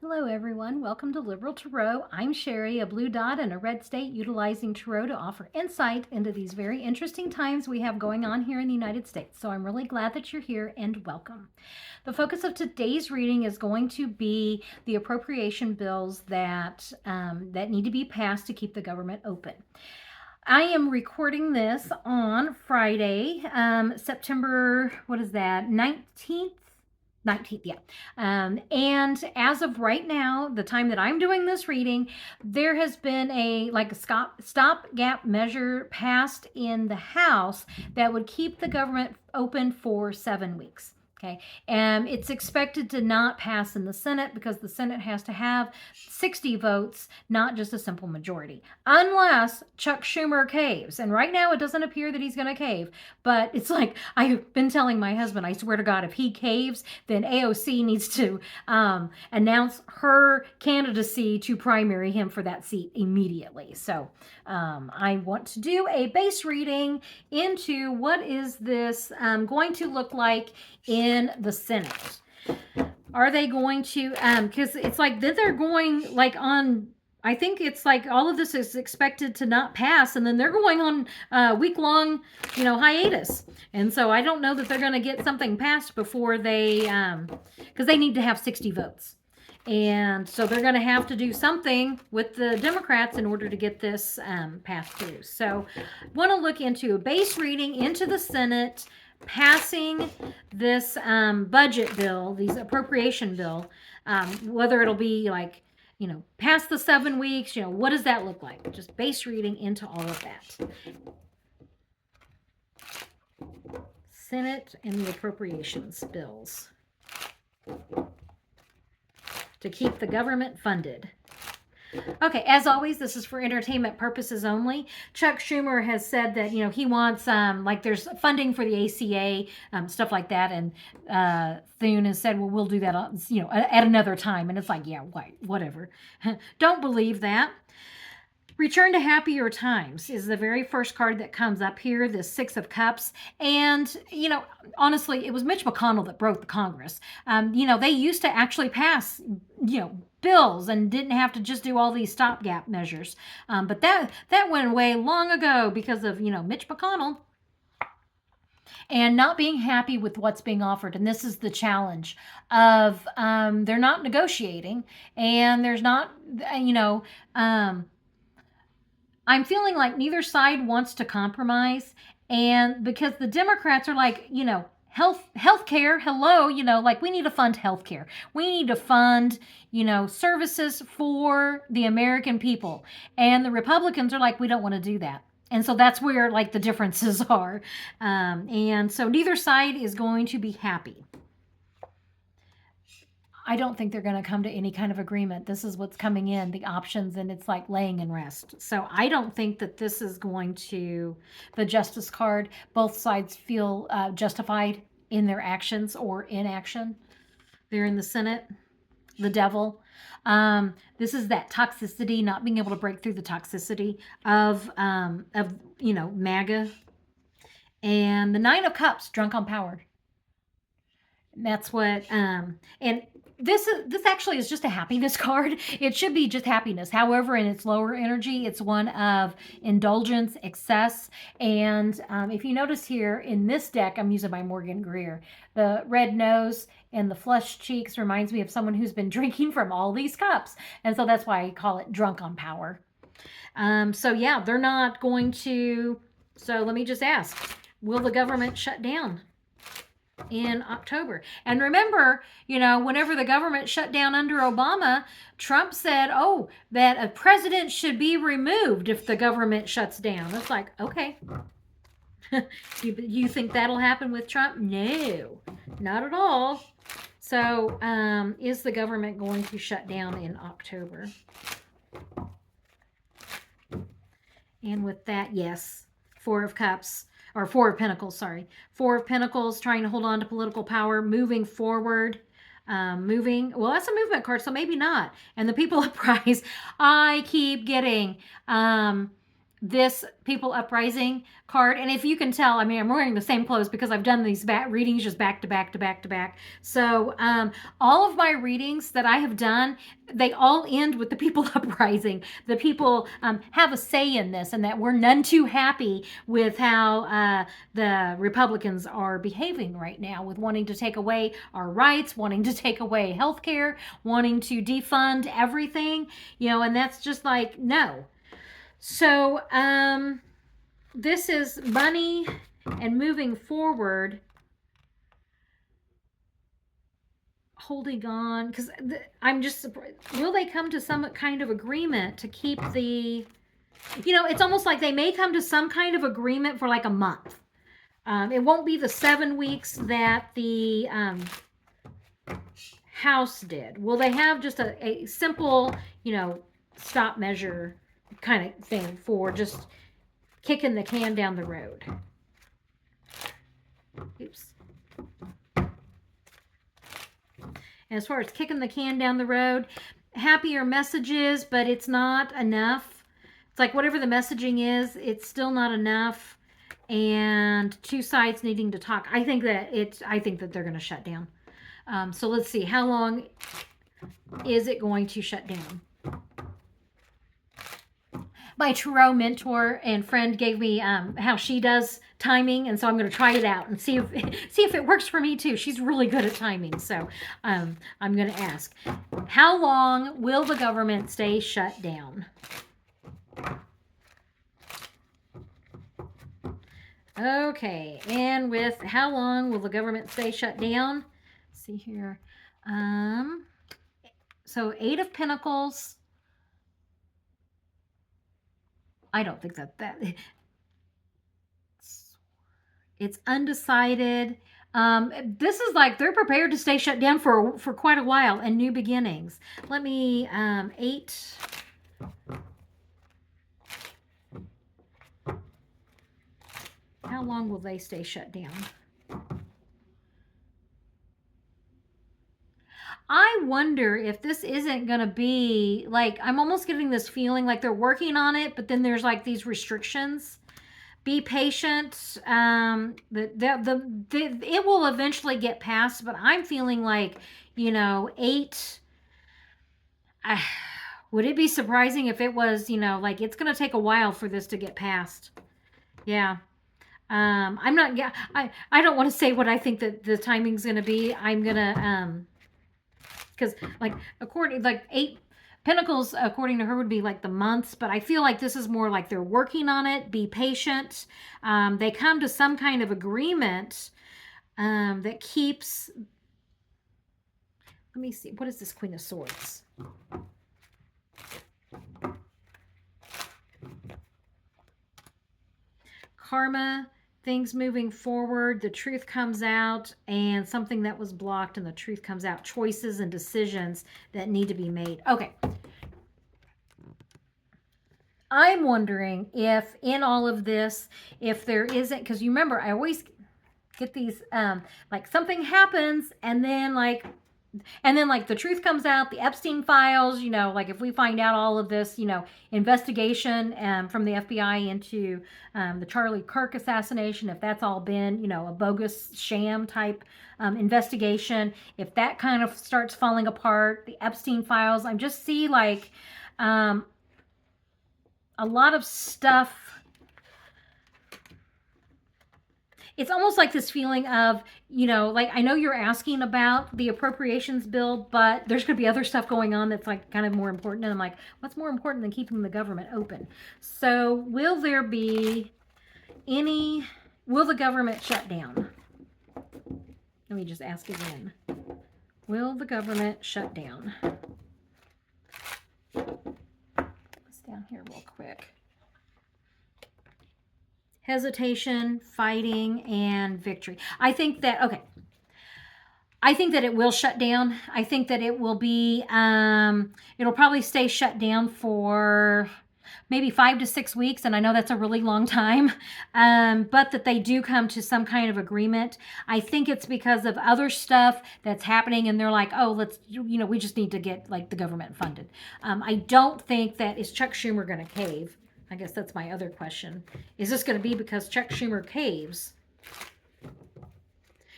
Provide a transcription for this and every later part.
Hello everyone, welcome to Liberal Tarot. I'm Sherry, a blue dot in a red state, utilizing tarot to offer insight into these very interesting times we have going on here in the United States. So I'm really glad that you're here and welcome. The focus of today's reading is going to be the appropriation bills that need to be passed to keep the government open. I am recording this on Friday, September, 19th, yeah. And as of right now, the time that I'm doing this reading, there has been a stopgap measure passed in the House that would keep the government open for 7 weeks. Okay, and it's expected to not pass in the Senate because the Senate has to have 60 votes, not just a simple majority, unless Chuck Schumer caves. And right now it doesn't appear that he's going to cave, but it's like I've been telling my husband, I swear to God, if he caves, then AOC needs to announce her candidacy to primary him for that seat immediately. So I want to do a base reading into what is this going to look like in the Senate. Are they going to, because it's like that they're going like on, I think it's like all of this is expected to not pass, and then they're going on a week-long, hiatus. And so I don't know that they're going to get something passed before they, because they need to have 60 votes. And so they're going to have to do something with the Democrats in order to get this passed through. So I want to look into a base reading into the Senate, passing this budget bill, these appropriation bill, whether it'll be like, past the 7 weeks, what does that look like? Just base reading into all of that. Senate and the appropriations bills to keep the government funded. Okay, as always, this is for entertainment purposes only. Chuck Schumer has said that, he wants, there's funding for the ACA, stuff like that. And Thune has said, well, we'll do that, at another time. And it's like, yeah, whatever. Don't believe that. Return to happier times is the very first card that comes up here, the Six of Cups. And, honestly, it was Mitch McConnell that broke the Congress. They used to actually pass, bills and didn't have to just do all these stopgap measures. But that went away long ago because of, Mitch McConnell and not being happy with what's being offered. And this is the challenge of they're not negotiating, and there's not, I'm feeling like neither side wants to compromise. And because the Democrats are like, healthcare, hello, we need to fund healthcare. We need to fund, services for the American people. And the Republicans are like, we don't want to do that. And so that's where the differences are. And so neither side is going to be happy. I don't think they're going to come to any kind of agreement. This is what's coming in, the options, and it's like laying in rest. So I don't think that this is going to, the justice card, both sides feel justified in their actions or inaction. They're in the Senate, the devil. This is that toxicity, not being able to break through the toxicity of MAGA. And the Nine of Cups, drunk on power. That's what, and this actually is just a happiness card. It should be just happiness. However, in its lower energy, it's one of indulgence, excess. And if you notice here in this deck, I'm using my Morgan Greer. The red nose and the flushed cheeks reminds me of someone who's been drinking from all these cups. And so that's why I call it drunk on power. So yeah, they're not going to. So let me just ask, will the government shut down in October? And remember, whenever the government shut down under Obama, Trump said, that a president should be removed if the government shuts down. It's like, okay. You think that'll happen with Trump? No, not at all. So is the government going to shut down in October? And with that, yes. Four of Cups. Or Four of Pentacles, sorry. Four of Pentacles, trying to hold on to political power, moving forward, well, that's a movement card, so maybe not. And the People of Prize, I keep getting this People Uprising card. And if you can tell, I mean, I'm wearing the same clothes because I've done these readings just back to back to back to back. So all of my readings that I have done, they all end with the People Uprising. The people have a say in this, and that we're none too happy with how the Republicans are behaving right now, with wanting to take away our rights, wanting to take away health care, wanting to defund everything, and that's just like, no. So this is money and moving forward, holding on, because I'm just surprised. Will they come to some kind of agreement to keep the, it's almost like they may come to some kind of agreement for like a month. It won't be the 7 weeks that the House did. Will they have just a simple, stop measure kind of thing for just kicking the can down the road? Oops. As far as kicking the can down the road, happier messages, but it's not enough. It's like whatever the messaging is, it's still not enough. And two sides needing to talk. I think that they're going to shut down. So let's see, how long is it going to shut down? My Tarot mentor and friend gave me how she does timing, and so I'm going to try it out and see if it works for me too. She's really good at timing, so I'm going to ask, how long will the government stay shut down? Okay, and with how long will the government stay shut down? Let's see here. So 8 of Pentacles. I don't think that it's undecided. This is like they're prepared to stay shut down for quite a while, and new beginnings. Let me 8. How long will they stay shut down? I wonder if this isn't going to be like, I'm almost getting this feeling like they're working on it, but then there's like these restrictions. Be patient. It will eventually get passed, but I'm feeling like, 8. Would it be surprising if it was, like it's going to take a while for this to get passed? Yeah. I'm not, yeah, I don't want to say what I think that the timing's going to be. I'm going to, because like 8 Pentacles, according to her, would be like the months, but I feel like this is more like they're working on it. Be patient. They come to some kind of agreement that keeps, let me see, what is this Queen of Swords? Karma, things moving forward, the truth comes out, and something that was blocked and the truth comes out. Choices and decisions that need to be made. Okay. I'm wondering if in all of this, if there isn't, because you remember, I always get these, like something happens and then like the truth comes out, the Epstein files, like if we find out all of this, investigation from the FBI into the Charlie Kirk assassination, if that's all been, a bogus sham type investigation, if that kind of starts falling apart, the Epstein files, I just see like a lot of stuff. It's almost like this feeling of, like I know you're asking about the appropriations bill, but there's going to be other stuff going on that's like kind of more important. And I'm like, what's more important than keeping the government open? So will there be will the government shut down? Let me just ask again. Will the government shut down? It's down here real quick. Hesitation, fighting, and victory. I think that it will shut down. I think that it will be, it'll probably stay shut down for maybe 5 to 6 weeks. And I know that's a really long time, but that they do come to some kind of agreement. I think it's because of other stuff that's happening. And they're like, oh, we just need to get like the government funded. I don't think that is Chuck Schumer going to cave. I guess that's my other question. Is this going to be because Chuck Schumer caves?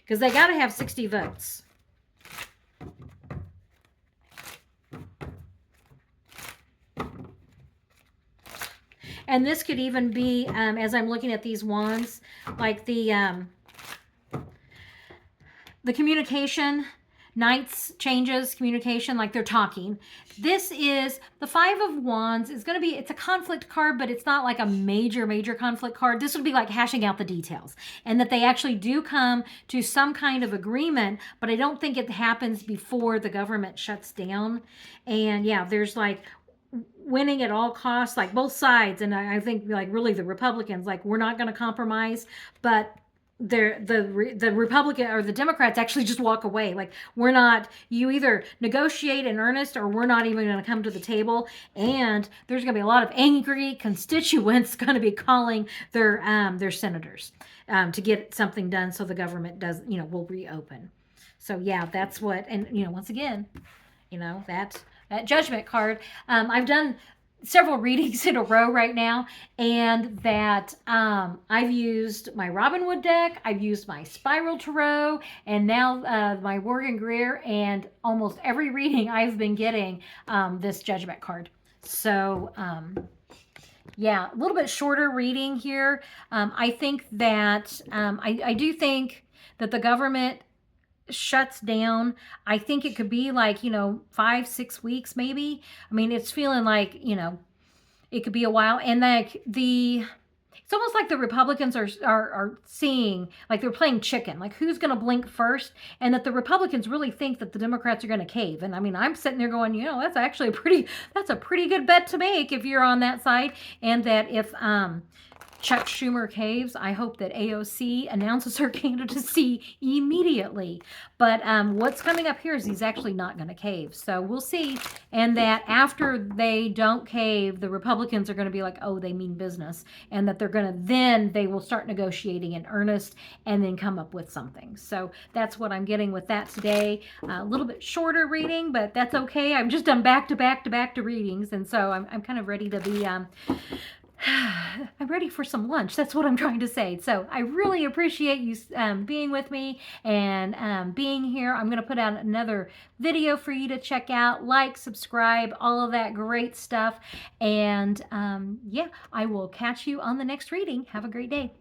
Because they got to have 60 votes. And this could even be, as I'm looking at these wands, like the communication, Knights changes, communication, like they're talking. This is the Five of Wands is going to be, it's a conflict card, but it's not like a major conflict card. This would be like hashing out the details, and that they actually do come to some kind of agreement, but I don't think it happens before the government shuts down. And yeah, there's like winning at all costs, like both sides. And I think like really the Republicans, like we're not going to compromise, but the Republican or the Democrats actually just walk away. Like, we're not, you either negotiate in earnest or we're not even going to come to the table. And there's going to be a lot of angry constituents going to be calling their senators to get something done so the government does, will reopen. So yeah, that's what, and once again, that judgment card. I've done several readings in a row right now, and that I've used my Robin Hood deck, I've used my Spiral Tarot, and now my Morgan Greer, and almost every reading I've been getting this judgment card. So yeah, a little bit shorter reading here. I think that I do think that the government shuts down. I think it could be like 5-6 weeks maybe. I mean, it's feeling like it could be a while. And like it's almost like the Republicans are seeing, like they're playing chicken, like who's going to blink first, and that the Republicans really think that the Democrats are going to cave. And I mean, I'm sitting there going, that's actually that's a pretty good bet to make if you're on that side. And that if Chuck Schumer caves, I hope that AOC announces her candidacy immediately. But what's coming up here is he's actually not going to cave. So we'll see. And that after they don't cave, the Republicans are going to be like, oh, they mean business. And that they will start negotiating in earnest and then come up with something. So that's what I'm getting with that today. A little bit shorter reading, but that's okay. I've just done back to back readings. And so I'm kind of ready to be... I'm ready for some lunch. That's what I'm trying to say. So I really appreciate you being with me and being here. I'm going to put out another video for you to check out. Like, subscribe, all of that great stuff. And yeah, I will catch you on the next reading. Have a great day.